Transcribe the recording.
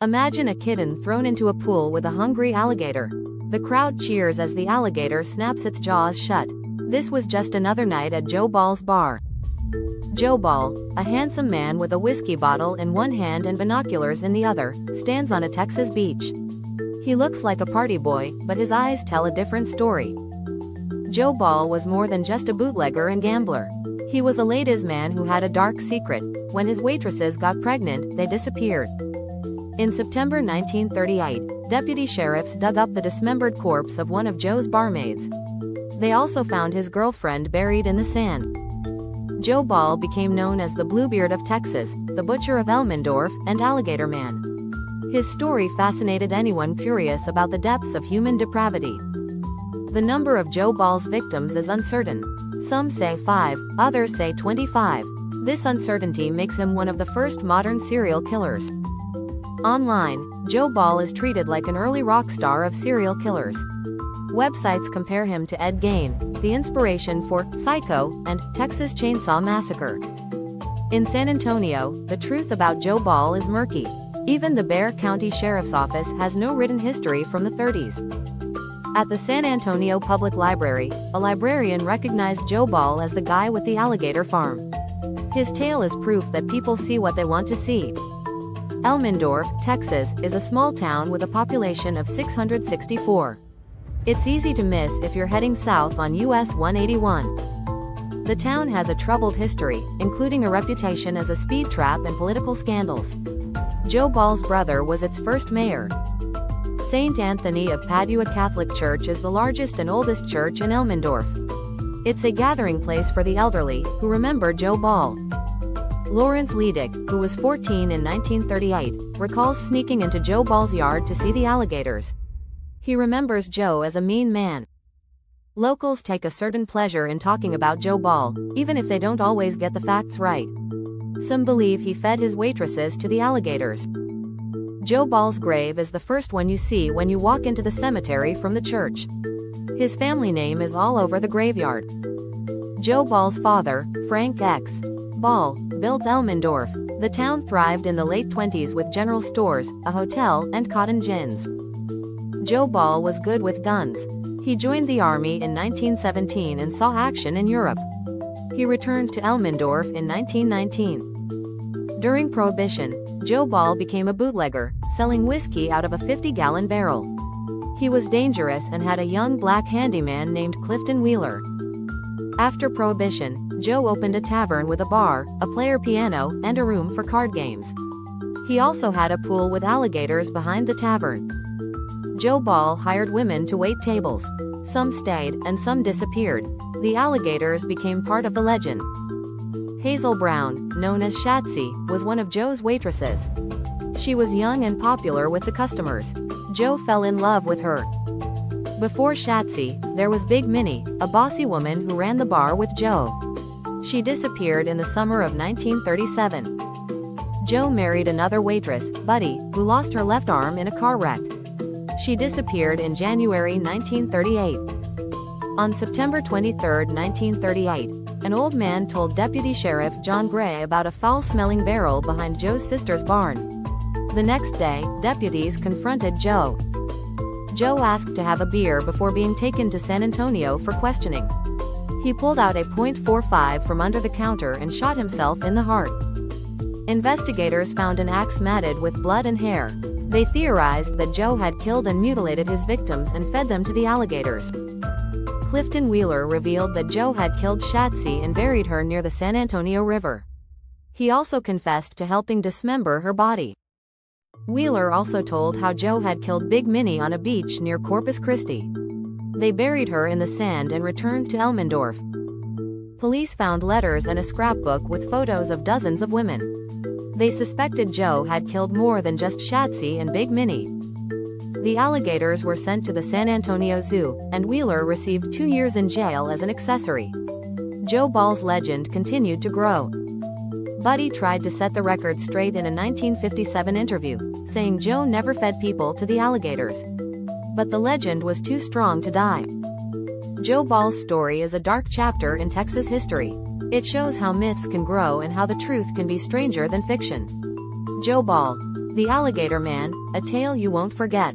Imagine a kitten thrown into a pool with a hungry alligator. The crowd cheers as the alligator snaps its jaws shut. This was just another night at Joe Ball's bar. Joe Ball, a handsome man with a whiskey bottle in one hand and binoculars in the other, stands on a Texas beach. He looks like a party boy, but his eyes tell a different story. Joe Ball was more than just a bootlegger and gambler. He was a ladies' man who had a dark secret. When his waitresses got pregnant, they disappeared. In September 1938, deputy sheriffs dug up the dismembered corpse of one of Joe's barmaids. They also found his girlfriend buried in the sand. Joe Ball became known as the Bluebeard of Texas, the Butcher of Elmendorf, and Alligator Man. His story fascinated anyone curious about the depths of human depravity. The number of Joe Ball's victims is uncertain. Some say 5, others say 25. This uncertainty makes him one of the first modern serial killers. Online, Joe Ball is treated like an early rock star of serial killers. Websites compare him to Ed Gein, the inspiration for Psycho and Texas Chainsaw Massacre. In San Antonio, the truth about Joe Ball is murky. Even the Bexar County Sheriff's Office has no written history from the 30s. At the San Antonio Public Library, a librarian recognized Joe Ball as the guy with the alligator farm. His tale is proof that people see what they want to see. Elmendorf, Texas, is a small town with a population of 664. It's easy to miss if you're heading south on US 181. The town has a troubled history, including a reputation as a speed trap and political scandals. Joe Ball's brother was its first mayor. St. Anthony of Padua Catholic Church is the largest and oldest church in Elmendorf. It's a gathering place for the elderly, who remember Joe Ball. Lawrence Leedick, who was 14 in 1938, recalls sneaking into Joe Ball's yard to see the alligators. He remembers Joe as a mean man. Locals take a certain pleasure in talking about Joe Ball, even if they don't always get the facts right. Some believe he fed his waitresses to the alligators. Joe Ball's grave is the first one you see when you walk into the cemetery from the church. His family name is all over the graveyard. Joe Ball's father, Frank X. Ball, built Elmendorf. The town thrived in the late 20s with general stores, a hotel, and cotton gins. Joe Ball was good with guns. He joined the army in 1917 and saw action in Europe. He returned to Elmendorf in 1919. During Prohibition, Joe Ball became a bootlegger, selling whiskey out of a 50-gallon barrel. He was dangerous and had a young black handyman named Clifton Wheeler. After Prohibition, Joe opened a tavern with a bar, a player piano, and a room for card games. He also had a pool with alligators behind the tavern. Joe Ball hired women to wait tables. Some stayed, and some disappeared. The alligators became part of the legend. Hazel Brown, known as Shatsy, was one of Joe's waitresses. She was young and popular with the customers. Joe fell in love with her. Before Shatsy, there was Big Minnie, a bossy woman who ran the bar with Joe. She disappeared in the summer of 1937. Joe married another waitress, Buddy, who lost her left arm in a car wreck. She disappeared in January 1938. On September 23, 1938, an old man told Deputy Sheriff John Gray about a foul-smelling barrel behind Joe's sister's barn. The next day, deputies confronted Joe. Joe asked to have a beer before being taken to San Antonio for questioning. He pulled out a .45 from under the counter and shot himself in the heart. Investigators found an axe matted with blood and hair. They theorized that Joe had killed and mutilated his victims and fed them to the alligators. Clifton Wheeler revealed that Joe had killed Shatsy and buried her near the San Antonio River. He also confessed to helping dismember her body. Wheeler also told how Joe had killed Big Minnie on a beach near Corpus Christi. They buried her in the sand and returned to Elmendorf. Police found letters and a scrapbook with photos of dozens of women. They suspected Joe had killed more than just Shatsy and Big Minnie. The alligators were sent to the San Antonio Zoo, and Wheeler received 2 years in jail as an accessory. Joe Ball's legend continued to grow. Buddy tried to set the record straight in a 1957 interview, saying Joe never fed people to the alligators. But the legend was too strong to die. Joe Ball's story is a dark chapter in Texas history. It shows how myths can grow and how the truth can be stranger than fiction. Joe Ball. The Alligator Man, a tale you won't forget.